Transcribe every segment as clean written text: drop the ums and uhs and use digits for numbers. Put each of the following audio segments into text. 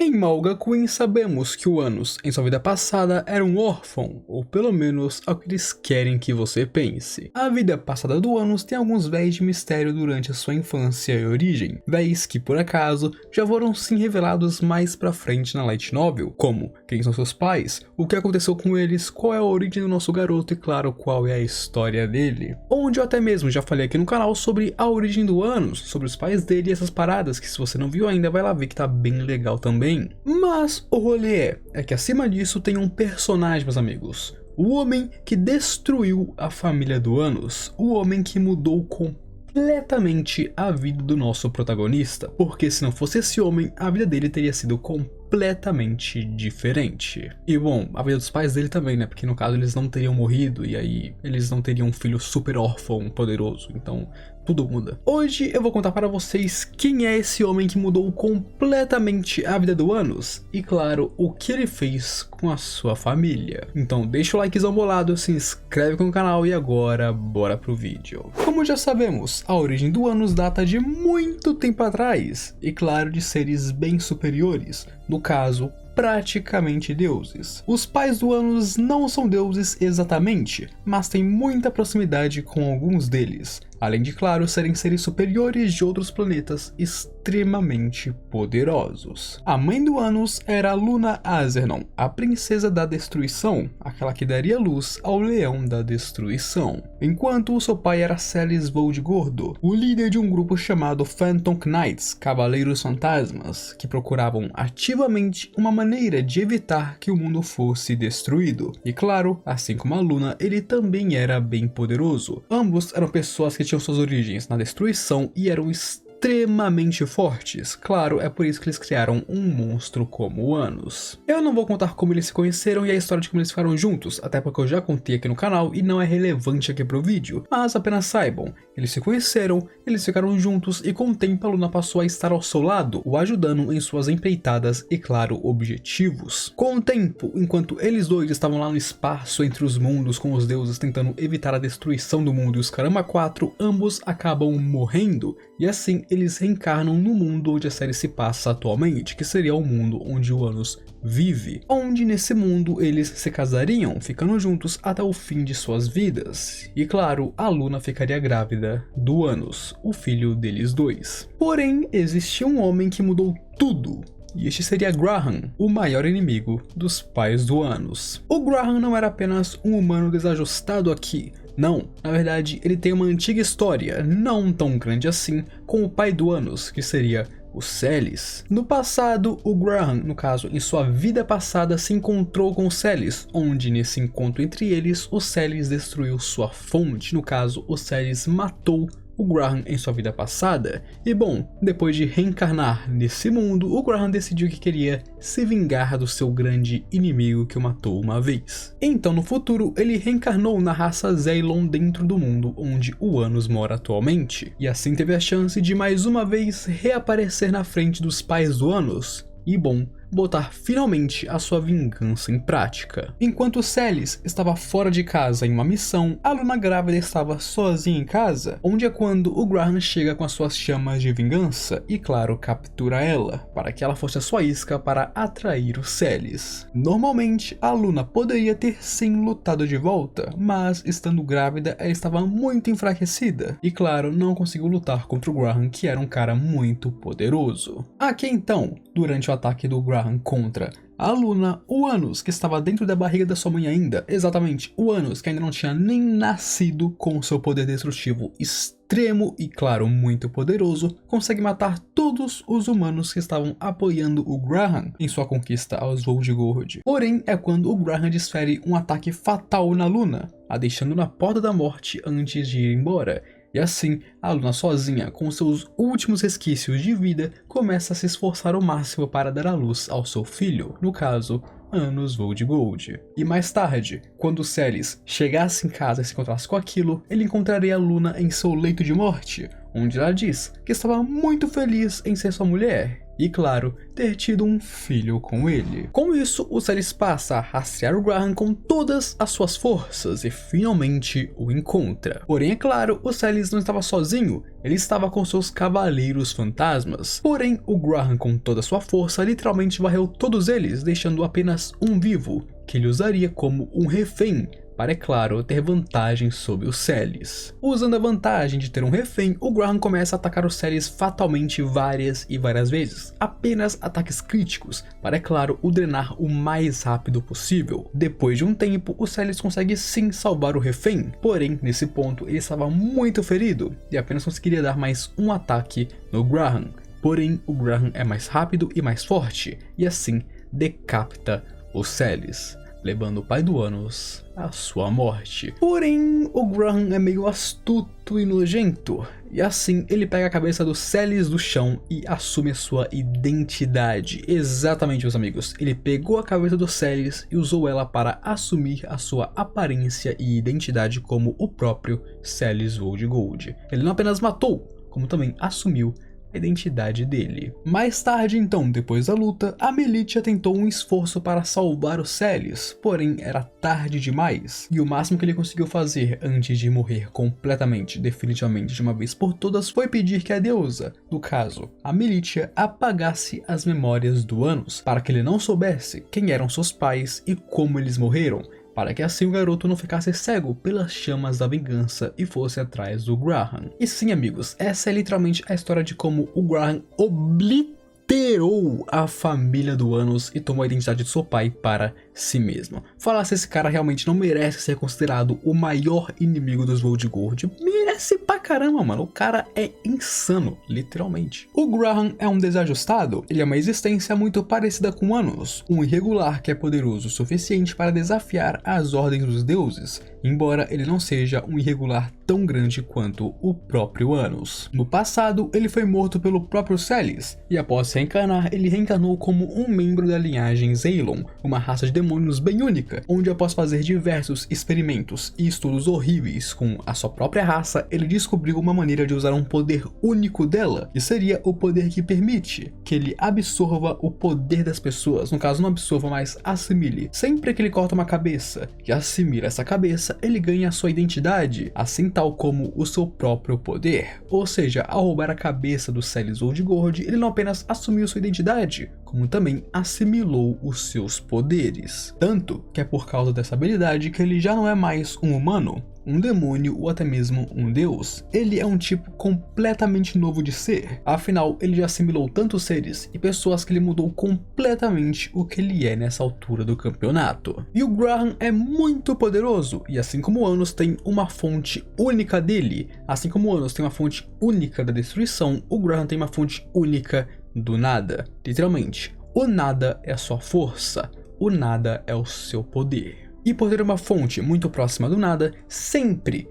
Em Malga Queen sabemos que o Anos, em sua vida passada, era um órfão, ou pelo menos é o que eles querem que você pense. A vida passada do Anos tem alguns véis de mistério durante a sua infância e origem, véis que por acaso já foram sim revelados mais pra frente na Light Novel, como quem são seus pais, o que aconteceu com eles, qual é a origem do nosso garoto e claro, qual é a história dele. Onde eu até mesmo já falei aqui no canal sobre a origem do Anos, sobre os pais dele e essas paradas, que se você não viu ainda vai lá ver que tá bem legal também. Mas o rolê é que acima disso tem um personagem, meus amigos. O homem que destruiu a família do Anos. O homem que mudou completamente a vida do nosso protagonista. Porque se não fosse esse homem, a vida dele teria sido completamente diferente. E bom, a vida dos pais dele também, né? Porque no caso eles não teriam morrido e aí eles não teriam um filho super órfão poderoso. Então tudo muda. Hoje eu vou contar para vocês quem é esse homem que mudou completamente a vida do Anos e claro, o que ele fez com a sua família. Então deixa o likezão bolado, se inscreve no canal e agora bora pro vídeo. Como já sabemos, a origem do Anos data de muito tempo atrás e claro, de seres bem superiores, no caso praticamente deuses. Os pais do Anos não são deuses exatamente, mas têm muita proximidade com alguns deles, além de claro serem seres superiores de outros planetas extremamente poderosos. A mãe do Anos era Luna Azernon, a princesa da destruição, aquela que daria luz ao leão da destruição, enquanto o seu pai era Celis Voldgordo, o líder de um grupo chamado Phantom Knights, Cavaleiros Fantasmas, que procuravam ativamente uma maneira de evitar que o mundo fosse destruído. E claro, assim como a Luna, ele também era bem poderoso. Ambos eram pessoas que tinham suas origens na destruição e eram extremamente fortes. Claro, é por isso que eles criaram um monstro como o Anos. Eu não vou contar como eles se conheceram e a história de como eles ficaram juntos, até porque eu já contei aqui no canal e não é relevante aqui pro vídeo, mas apenas saibam, eles se conheceram, eles ficaram juntos e com o tempo a Luna passou a estar ao seu lado, o ajudando em suas empreitadas e claro, objetivos. Com o tempo, enquanto eles dois estavam lá no espaço entre os mundos com os deuses tentando evitar a destruição do mundo e os Caramba 4, ambos acabam morrendo e assim eles reencarnam no mundo onde a série se passa atualmente, que seria o mundo onde o Anos vive, onde nesse mundo eles se casariam, ficando juntos até o fim de suas vidas. E claro, a Luna ficaria grávida do Anos, o filho deles dois. Porém, existia um homem que mudou tudo. E este seria Graham, o maior inimigo dos pais do Anos. O Graham não era apenas um humano desajustado aqui. Não, na verdade ele tem uma antiga história, não tão grande assim, com o pai do Anos, que seria o Celis. No passado, o Graham, no caso, em sua vida passada, se encontrou com o Celis, onde nesse encontro entre eles, o Celis destruiu sua fonte, no caso, o Celis matou o Graham em sua vida passada. E bom, depois de reencarnar nesse mundo, o Graham decidiu que queria se vingar do seu grande inimigo que o matou uma vez. Então no futuro, ele reencarnou na raça Zeylon dentro do mundo onde o Anos mora atualmente. E assim teve a chance de mais uma vez reaparecer na frente dos pais do Anos. E bom, botar finalmente a sua vingança em prática. Enquanto Celis estava fora de casa em uma missão, a Luna grávida estava sozinha em casa, onde é quando o Graham chega com as suas chamas de vingança e claro, captura ela, para que ela fosse a sua isca para atrair o Celis. Normalmente, a Luna poderia ter sim lutado de volta, mas estando grávida, ela estava muito enfraquecida e claro, não conseguiu lutar contra o Graham, que era um cara muito poderoso. Aqui então, durante o ataque do Graham contra a Luna, o Anos, que estava dentro da barriga da sua mãe ainda, exatamente, o Anos, que ainda não tinha nem nascido com seu poder destrutivo extremo e claro, muito poderoso, consegue matar todos os humanos que estavam apoiando o Graham em sua conquista aos Voldgord. Porém, é quando o Graham desfere um ataque fatal na Luna, a deixando na porta da morte antes de ir embora. E assim, a Luna sozinha, com seus últimos resquícios de vida, começa a se esforçar ao máximo para dar à luz ao seu filho, no caso, Anos Voldgord. E mais tarde, quando Celis chegasse em casa e se encontrasse com aquilo, ele encontraria a Luna em seu leito de morte, onde ela diz que estava muito feliz em ser sua mulher, e, claro, ter tido um filho com ele. Com isso, o Celes passa a rastrear o Graham com todas as suas forças e finalmente o encontra. Porém, é claro, o Celes não estava sozinho, ele estava com seus cavaleiros fantasmas. Porém, o Graham, com toda a sua força, literalmente varreu todos eles, deixando apenas um vivo, que ele usaria como um refém, para, é claro, ter vantagem sobre o Celes. Usando a vantagem de ter um refém, o Graham começa a atacar o Celes fatalmente várias e várias vezes, apenas ataques críticos, para, é claro, o drenar o mais rápido possível. Depois de um tempo, o Celes consegue sim salvar o refém, porém, nesse ponto, ele estava muito ferido e apenas conseguiria dar mais um ataque no Graham. Porém, o Graham é mais rápido e mais forte, e assim decapita o Celes, levando o pai do Anos à sua morte. Porém, o Graham é meio astuto e nojento, e assim ele pega a cabeça do Celes do chão e assume a sua identidade. Exatamente, meus amigos, ele pegou a cabeça do Celes e usou ela para assumir a sua aparência e identidade como o próprio Celes Voldgold. Ele não apenas matou, como também assumiu a identidade dele. Mais tarde, então, depois da luta, a Militia tentou um esforço para salvar o Celes, porém era tarde demais, e o máximo que ele conseguiu fazer antes de morrer completamente, definitivamente de uma vez por todas, foi pedir que a deusa, no caso, a Militia, apagasse as memórias do Anos, para que ele não soubesse quem eram seus pais e como eles morreram, para que assim o garoto não ficasse cego pelas chamas da vingança e fosse atrás do Graham. E sim, amigos, essa é literalmente a história de como o Graham obliterou a família do Anos e tomou a identidade de seu pai para si mesmo. Falar se esse cara realmente não merece ser considerado o maior inimigo dos Voldgold, merece pra caramba, mano. O cara é insano, literalmente. O Graham é um desajustado, ele é uma existência muito parecida com Anos, um irregular que é poderoso o suficiente para desafiar as ordens dos deuses, embora ele não seja um irregular tão grande quanto o próprio Anos. No passado, ele foi morto pelo próprio Celes, e após se reencarnar, ele reencarnou como um membro da linhagem Zaylon, uma raça de demônios bem única, onde após fazer diversos experimentos e estudos horríveis com a sua própria raça, ele descobriu uma maneira de usar um poder único dela, e seria o poder que permite que ele absorva o poder das pessoas, no caso não absorva, mas assimile. Sempre que ele corta uma cabeça e assimila essa cabeça, ele ganha a sua identidade, assim tal como o seu próprio poder. Ou seja, ao roubar a cabeça do Celes Voldgold, ele não apenas assumiu sua identidade, como também assimilou os seus poderes. Tanto que é por causa dessa habilidade que ele já não é mais um humano, um demônio ou até mesmo um deus. Ele é um tipo completamente novo de ser, afinal ele já assimilou tantos seres e pessoas que ele mudou completamente o que ele é nessa altura do campeonato. E o Graham é muito poderoso, e assim como o Anos tem uma fonte única dele, assim como o Anos tem uma fonte única da destruição, o Graham tem uma fonte única do nada. Literalmente, o nada é a sua força, o nada é o seu poder. E por ter uma fonte muito próxima do nada, sempre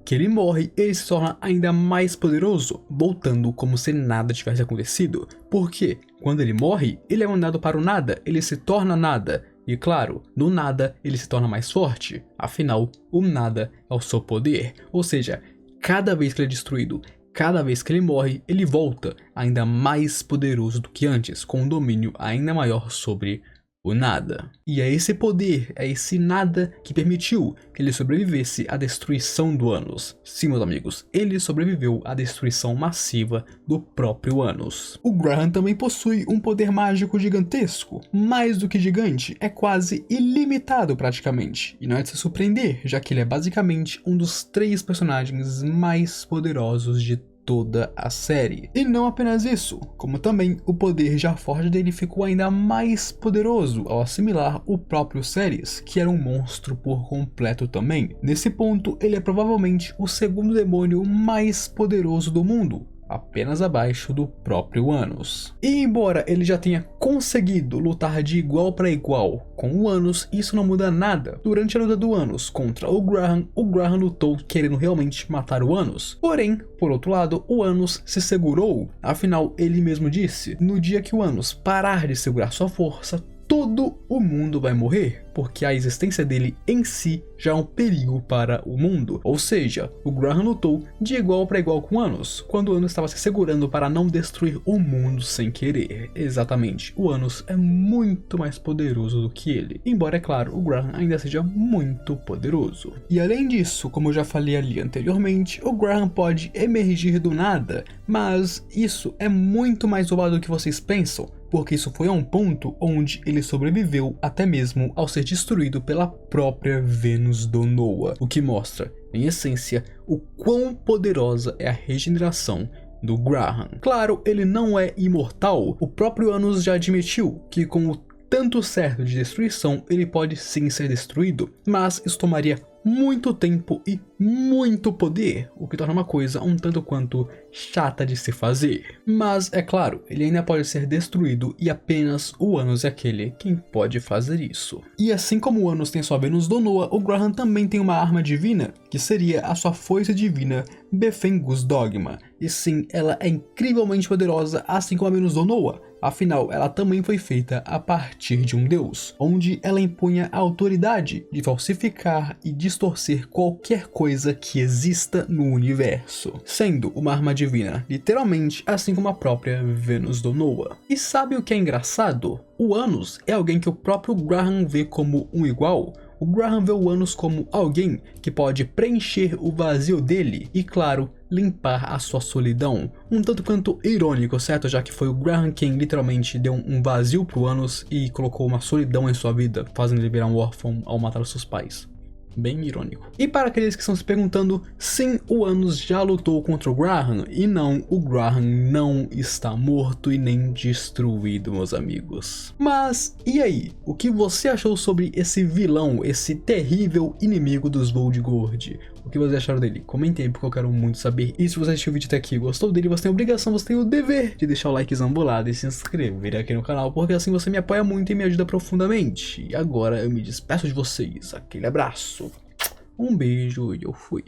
que ele morre, ele se torna ainda mais poderoso, voltando como se nada tivesse acontecido. Porque quando ele morre, ele é mandado para o nada, ele se torna nada. E claro, no nada ele se torna mais forte, afinal, o nada é o seu poder. Ou seja, cada vez que ele é destruído, cada vez que ele morre, ele volta ainda mais poderoso do que antes, com um domínio ainda maior sobre o nada. E é esse poder, é esse nada que permitiu que ele sobrevivesse à destruição do Anos. Sim, meus amigos, ele sobreviveu à destruição massiva do próprio Anos. O Graham também possui um poder mágico gigantesco, mais do que gigante, é quase ilimitado praticamente. E não é de se surpreender, já que ele é basicamente um dos 3 personagens mais poderosos de toda a série. E não apenas isso, como também o poder já forte dele ficou ainda mais poderoso ao assimilar o próprio Celes, que era um monstro por completo também. Nesse ponto, ele é provavelmente o segundo demônio mais poderoso do mundo, apenas abaixo do próprio Anos. E embora ele já tenha conseguido lutar de igual para igual com o Anos, isso não muda nada. Durante a luta do Anos contra o Graham lutou querendo realmente matar o Anos. Porém, por outro lado, o Anos se segurou. Afinal, ele mesmo disse, no dia que o Anos parar de segurar sua força, todo o mundo vai morrer, porque a existência dele em si já é um perigo para o mundo. Ou seja, o Graham lutou de igual para igual com Anos, quando Anos estava se segurando para não destruir o mundo sem querer. Exatamente, o Anos é muito mais poderoso do que ele, embora, é claro, o Graham ainda seja muito poderoso. E além disso, como eu já falei ali anteriormente, o Graham pode emergir do nada, mas isso é muito mais roubado do que vocês pensam, porque isso foi a um ponto onde ele sobreviveu até mesmo ao ser destruído pela própria Vênus do Noah, o que mostra, em essência, o quão poderosa é a regeneração do Graham. Claro, ele não é imortal, o próprio Anos já admitiu que com o tanto certo de destruição ele pode sim ser destruído, mas isso tomaria muito tempo e muito poder, o que torna uma coisa um tanto quanto chata de se fazer. Mas é claro, ele ainda pode ser destruído e apenas o Anos é aquele quem pode fazer isso. E assim como o Anos tem sua Vênus do Noah, o Graham também tem uma arma divina, que seria a sua foice divina Befengus Dogma. E sim, ela é incrivelmente poderosa, assim como a Vênus do Noah. Afinal, ela também foi feita a partir de um deus, onde ela impunha a autoridade de falsificar e distorcer qualquer coisa que exista no universo, sendo uma arma divina, literalmente, assim como a própria Vênus do Noah. E sabe o que é engraçado? O Anos é alguém que o próprio Graham vê como um igual. O Graham vê o Anos como alguém que pode preencher o vazio dele e, claro, limpar a sua solidão. Um tanto quanto irônico, certo? Já que foi o Graham quem literalmente deu um vazio pro Anos e colocou uma solidão em sua vida, fazendo ele virar um órfão ao matar os seus pais. Bem irônico. E para aqueles que estão se perguntando, sim, o Anos já lutou contra o Graham, e não, o Graham não está morto e nem destruído, meus amigos. Mas, e aí? O que você achou sobre esse vilão, esse terrível inimigo dos Voltgord? O que vocês acharam dele? Comentem aí porque eu quero muito saber. E se você assistiu o vídeo até aqui e gostou dele, você tem a obrigação, você tem o dever de deixar o likezão bolado e se inscrever aqui no canal, porque assim você me apoia muito e me ajuda profundamente. E agora eu me despeço de vocês. Aquele abraço, um beijo e eu fui.